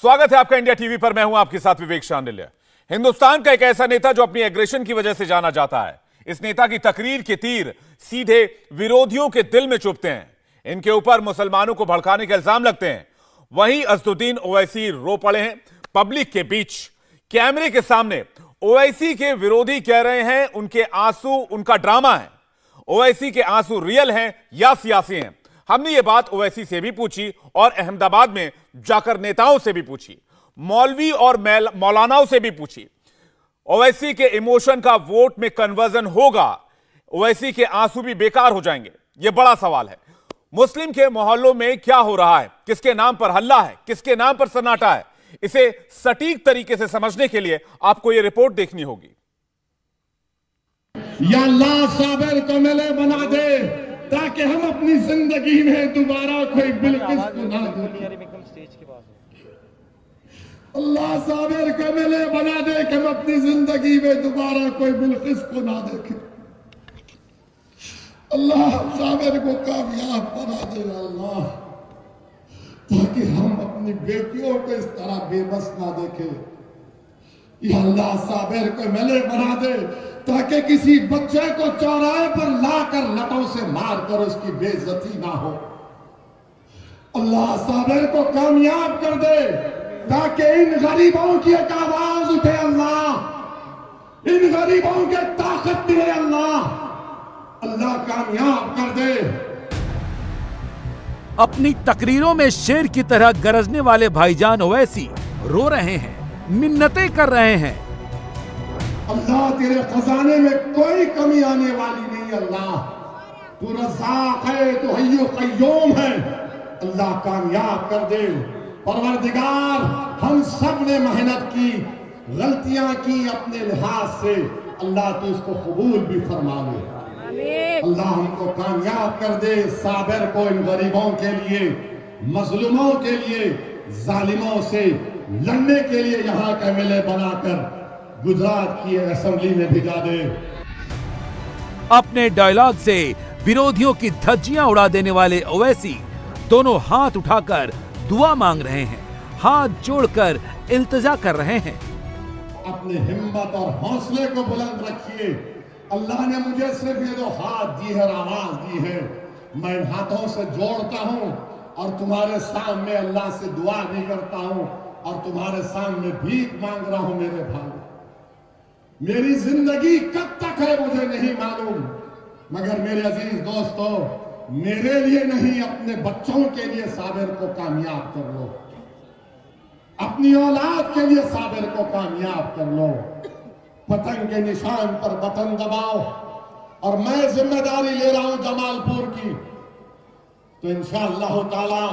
स्वागत है आपका इंडिया टीवी पर। मैं हूं आपके साथ विवेक शांडिल्य। हिंदुस्तान का एक ऐसा नेता जो अपनी एग्रेशन की वजह से जाना जाता है। इस नेता की तकरीर के तीर सीधे विरोधियों के दिल में चुभते हैं। इनके ऊपर मुसलमानों को भड़काने के इल्जाम लगते हैं। वहीं असदुद्दीन ओवैसी रो पड़े हैं पब्लिक के बीच। कैमरे के सामने ओवैसी के विरोधी कह रहे हैं उनके आंसू उनका ड्रामा है। ओवैसी के आंसू रियल हैं या सियासी हैं। हमने ये बात ओवैसी से भी पूछी और अहमदाबाद में जाकर नेताओं से भी पूछी, मौलवी और मौलानाओं से भी पूछी। ओवैसी के इमोशन का वोट में कन्वर्जन होगा? ओवैसी के आंसू भी बेकार हो जाएंगे? यह बड़ा सवाल है। मुस्लिम के मोहल्लों में क्या हो रहा है, किसके नाम पर हल्ला है, किसके नाम पर सन्नाटा है, इसे सटीक तरीके से समझने के लिए आपको यह रिपोर्ट देखनी होगी। या अल्लाह साबिर को मिले बना दे ताकि हम अपनी जिंदगी में दोबारा कोई बिल्किस को ना देखें। अल्लाह साबिर को मिले बना दे कि हम अपनी जिंदगी में दोबारा कोई बिल्किस को ना देखें। अल्लाह साबिर को कामयाब बना दे अल्लाह, ताकि हम अपनी बेटियों को इस तरह बेबस ना देखें। या अल्लाह साबिर को मिले बना दे ताकि किसी बच्चे को चौराहे पर लाकर लटों से मारकर उसकी बेइज्जती ना हो। अल्लाह साबिर को कामयाब कर दे ताकि इन गरीबों की एक आवाज उठे अल्लाह, इन गरीबों के ताकत मिले अल्लाह, अल्लाह कामयाब कर दे। अपनी तकरीरों में शेर की तरह गरजने वाले भाईजान ओवैसी रो रहे हैं, मिन्नतें कर रहे हैं। अल्लाह तेरे खजाने में कोई कमी आने वाली नहीं। अल्लाह तू रज़्ज़ाक़ है, तू हय्युल क़य्यूम है। अल्लाह कामयाब कर दे। परवरदिगार, हम सब ने मेहनत की, गलतियां की अपने लिहाज से, अल्लाह तू इसको कबूल भी फरमा ले। अल्लाह हमको कामयाब कर दे। साबिर को इन गरीबों के लिए, मजलूमों के लिए, जालिमों से लड़ने के लिए यहाँ का एमएलए बनाकर गुजरात की असेंबली में भिजा दे। अपने डायलॉग से विरोधियों की धज्जियां उड़ा देने वाले ओवैसी दोनों हाथ उठाकर दुआ मांग रहे हैं, हाथ जोड़कर इल्तिजा कर रहे हैं। अपने हिम्मत और हौसले को बुलंद रखिए। अल्लाह ने मुझे सिर्फ ये दो हाथ दी है, आवाज दी है। मैं इन हाथों से जोड़ता हूं और तुम्हारे सामने अल्लाह से दुआ भी करता हूं और तुम्हारे सामने भीख मांग रहा हूं। मेरे भाई, मेरी जिंदगी कब तक है मुझे नहीं मालूम, मगर मेरे अजीज दोस्तों, मेरे लिए नहीं, अपने बच्चों के लिए साबिर को कामयाब कर लो। अपनी औलाद के लिए साबिर को कामयाब कर लो। पतंग के निशान पर बटन दबाओ। और मैं जिम्मेदारी ले रहा हूं जमालपुर की, तो इंशाअल्लाह ताला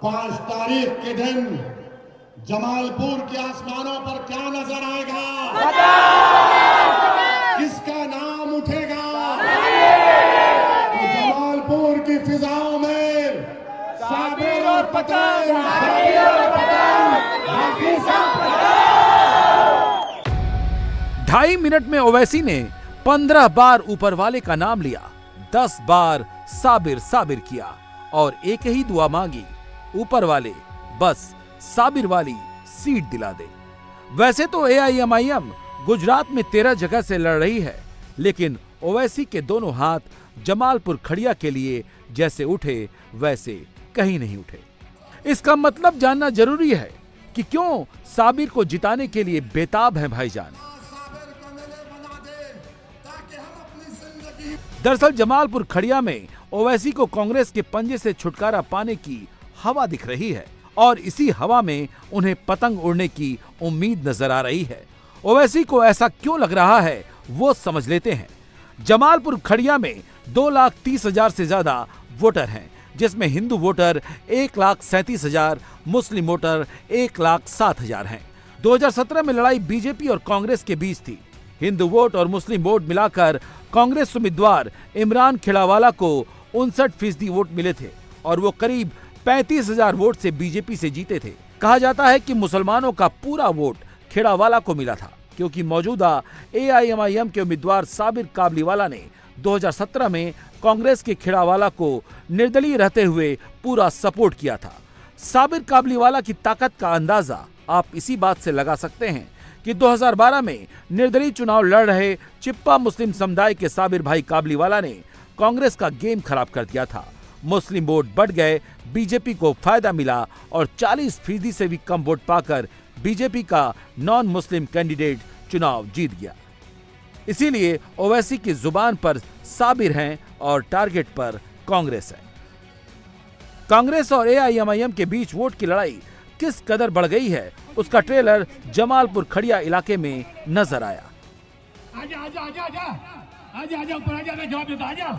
5 तारीख के दिन जमालपुर के आसमानों पर क्या नजर आएगा? किसका नाम उठेगा? तो जमालपुर की फिजाओं में साबिर और पतंग, साबिर और पतंग, बाकी सब पतंग। 2.5 मिनट में ओवैसी ने 15 बार ऊपर वाले का नाम लिया, 10 बार साबिर साबिर किया और एक ही दुआ मांगी, ऊपर वाले बस साबिर वाली सीट दिला दे। वैसे तो AIMIM गुजरात में 13 जगह से लड़ रही है, लेकिन ओवैसी के दोनों हाथ जमालपुर खड़िया के लिए जैसे उठे वैसे कहीं नहीं उठे। इसका मतलब जानना जरूरी है कि क्यों साबिर को जिताने के लिए बेताब हैं भाईजान। दरअसल जमालपुर खड़िया में ओवैसी को कांग्रेस के पंजे से छुटकारा पाने की हवा दिख रही है और इसी हवा में उन्हें पतंग उड़ने की उम्मीद नजर आ रही है। ओवैसी को ऐसा क्यों लग रहा है वो समझ लेते हैं। जमालपुर खड़िया में 2,30,000 से ज्यादा वोटर हैं, जिसमें हिंदू वोटर 1,37,000, मुस्लिम वोटर 1,07,000 हैं। 2017 में लड़ाई बीजेपी और कांग्रेस के बीच थी। हिंदू वोट और मुस्लिम वोट मिलाकर कांग्रेस उम्मीदवार इमरान खेड़ावाला को 59% वोट मिले थे और वो करीब 35,000 वोट से बीजेपी से जीते थे। कहा जाता है कि मुसलमानों का पूरा वोट खेड़ावाला को मिला था, क्योंकि मौजूदा AIMIM के उम्मीदवार साबिर काबलीवाला ने 2017 में कांग्रेस के खेड़ावाला को निर्दलीय रहते हुए पूरा सपोर्ट किया था। साबिर काबलीवाला की ताकत का अंदाजा आप इसी बात से लगा सकते हैं कि 2012 में निर्दलीय चुनाव लड़ रहे चिप्पा मुस्लिम समुदाय के साबिर भाई काबलीवाला ने कांग्रेस का गेम खराब कर दिया था। मुस्लिम वोट बढ़ गए, बीजेपी को फायदा मिला और 40% से भी कम वोट पाकर बीजेपी का नॉन मुस्लिम कैंडिडेट चुनाव जीत गया। इसीलिए ओवैसी की जुबान पर साबिर हैं और टारगेट पर कांग्रेस है। कांग्रेस और एआईएमआईएम के बीच वोट की लड़ाई किस कदर बढ़ गई है, उसका ट्रेलर जमालपुर खड़िया इलाके में नजर आया। आजा आजा आजा आजा आजा आजा ऊपर आजा, मैं जवाब देता, आजा।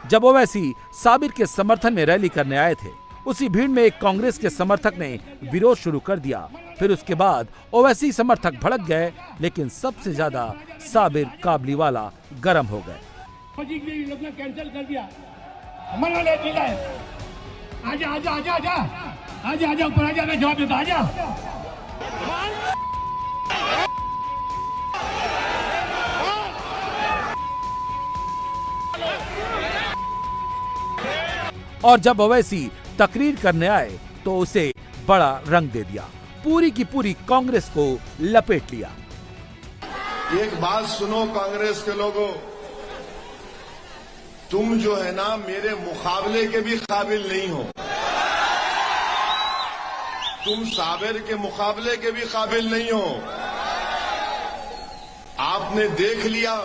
जब ओवैसी साबिर के समर्थन में रैली करने आए थे, उसी भीड़ में एक कांग्रेस के समर्थक ने विरोध शुरू कर दिया। फिर उसके बाद ओवैसी समर्थक भड़क गए, लेकिन सबसे ज्यादा साबिर काबलीवाला गर्म हो गए। कैंसिल कर दिया, मना ले दिया है। आजा आजा आजा आजा आजा आजा ऊपर आजा, मैं जवाब देता, आजा। और जब ओवैसी तकरीर करने आए तो उसे बड़ा रंग दे दिया, पूरी की पूरी कांग्रेस को लपेट लिया। एक बात सुनो कांग्रेस के लोगों, तुम जो है ना मेरे मुकाबले के भी काबिल नहीं हो। तुम साबिर के मुकाबले के भी काबिल नहीं हो। आपने देख लिया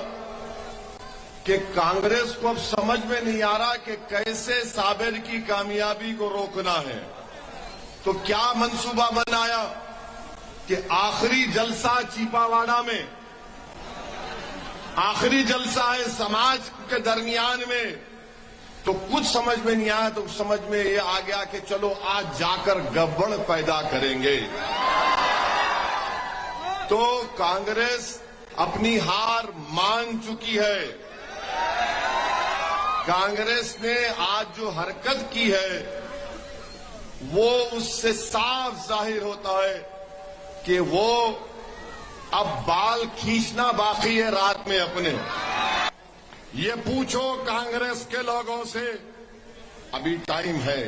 कि कांग्रेस को अब समझ में नहीं आ रहा कि कैसे साबिर की कामयाबी को रोकना है। तो क्या मंसूबा बनाया कि आखिरी जलसा चीपावाड़ा में, आखिरी जलसा है समाज के दरमियान में, तो कुछ समझ में नहीं आया। तो समझ में ये आ गया कि चलो आज जाकर गड़बड़ पैदा करेंगे। तो कांग्रेस अपनी हार मान चुकी है। कांग्रेस ने आज जो हरकत की है वो उससे साफ जाहिर होता है कि वो अब बाल खींचना बाकी है रात में अपने। ये पूछो कांग्रेस के लोगों से, अभी टाइम है।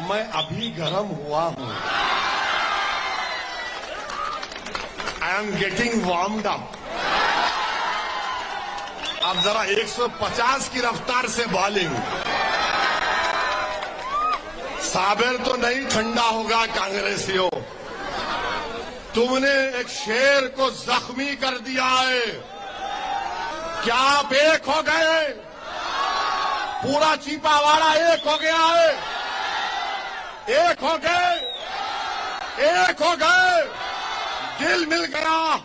मैं अभी गर्म हुआ हूं। I am getting warmed up. अब जरा 150 की रफ्तार से बॉलिंग। साबिर तो नहीं ठंडा होगा कांग्रेसियों। तुमने एक शेर को जख्मी कर दिया है। क्या आप एक हो गए? पूरा चीपावाड़ा एक हो गया है। एक हो गए, एक हो गए। दिल मिल गया,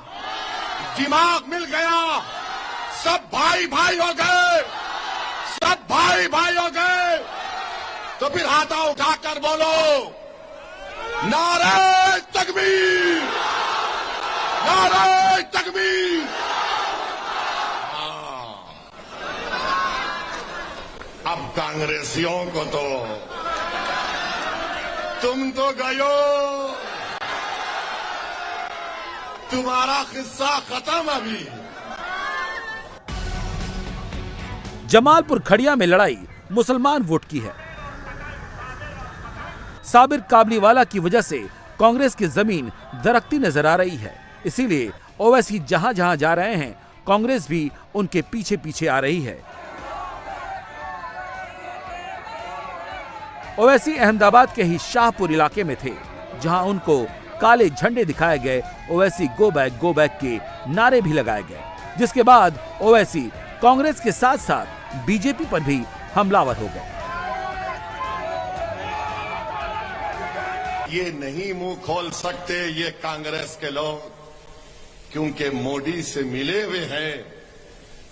दिमाग मिल गया, सब भाई भाई हो गए, सब भाई भाई हो गए। तो फिर हाथा उठाकर बोलो, नारे तकबीर, नारे तकबीर। अब कांग्रेसियों को तो तुम तो गयो, तुम्हारा किस्सा खत्म। अभी जमालपुर खड़िया में लड़ाई मुसलमान वोट की है। साबिर काबलीवाला की वजह से कांग्रेस की जमीन दरकती नजर आ रही है। इसीलिए ओवैसी जहां जहां जा रहे हैं, कांग्रेस भी उनके पीछे पीछे आ रही है। ओवैसी अहमदाबाद के ही शाहपुर इलाके में थे, जहां उनको काले झंडे दिखाए गए। ओवैसी गो बैक के नारे भी लगाए गए, जिसके बाद ओवैसी कांग्रेस के साथ साथ बीजेपी पर भी हमलावर हो गए। ये नहीं मुंह खोल सकते ये कांग्रेस के लोग, क्योंकि मोदी से मिले हुए हैं।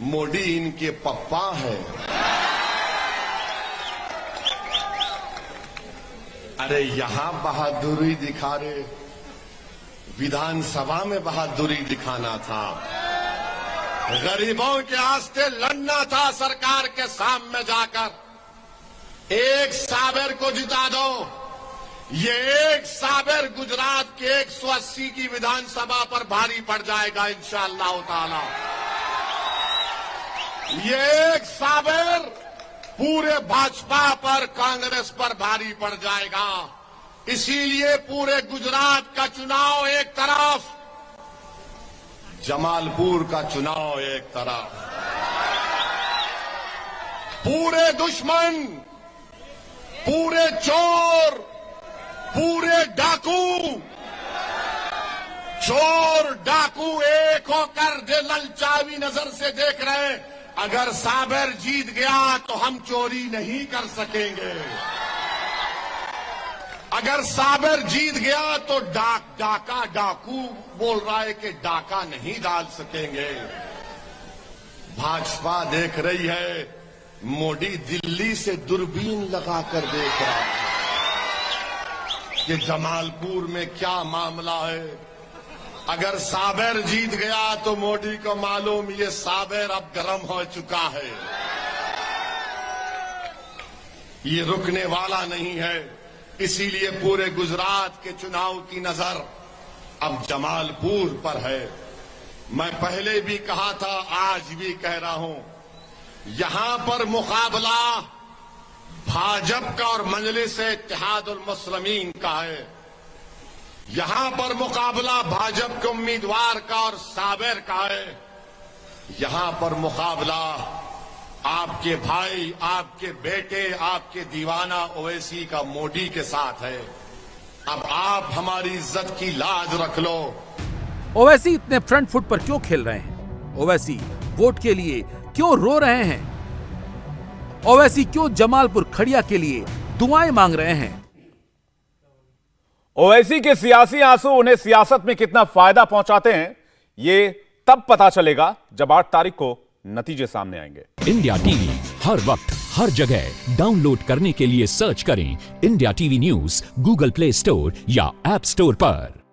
मोदी इनके पप्पा है। अरे यहां बहादुरी दिखा रहे, विधानसभा में बहादुरी दिखाना था। गरीबों के आस्ते लड़ना था सरकार के सामने जाकर। एक साबिर को जिता दो। ये एक साबिर गुजरात के 180 की विधानसभा पर भारी पड़ जाएगा इंशाअल्लाह ताला। ये एक साबर पूरे भाजपा पर, कांग्रेस पर भारी पड़ जाएगा। इसीलिए पूरे गुजरात का चुनाव एक तरफ, जमालपुर का चुनाव एक तरफ। पूरे दुश्मन, पूरे चोर, पूरे डाकू, चोर डाकू एक होकर ललचावी नजर से देख रहे हैं, अगर साबर जीत गया तो हम चोरी नहीं कर सकेंगे। अगर साबर जीत गया तो डाका डाकू बोल रहा है कि डाका नहीं डाल सकेंगे। भाजपा देख रही है, मोदी दिल्ली से दूरबीन लगाकर देख रहा है कि जमालपुर में क्या मामला है। अगर साबर जीत गया तो मोदी को मालूम ये साबर अब गर्म हो चुका है, ये रुकने वाला नहीं है। इसीलिए पूरे गुजरात के चुनाव की नजर अब जमालपुर पर है। मैं पहले भी कहा था, आज भी कह रहा हूं, यहां पर मुकाबला भाजपा का और मजलिस-ए-इत्तेहादुल मुस्लिमीन का है। यहां पर मुकाबला भाजपा के उम्मीदवार का और साबर का है। यहां पर मुकाबला आपके भाई, आपके बेटे, आपके दीवाना ओवैसी का मोदी के साथ है। अब आप हमारी इज्जत की लाज रख लो। ओवैसी इतने फ्रंट फुट पर क्यों खेल रहे हैं? ओवैसी वोट के लिए क्यों रो रहे हैं? ओवैसी क्यों जमालपुर खड़िया के लिए दुआएं मांग रहे हैं? ओवैसी के सियासी आंसू उन्हें सियासत में कितना फायदा पहुंचाते हैं, ये तब पता चलेगा जब 8 तारीख को नतीजे सामने आएंगे। इंडिया टीवी हर वक्त हर जगह डाउनलोड करने के लिए सर्च करें India TV news Google play store या ऐप स्टोर पर।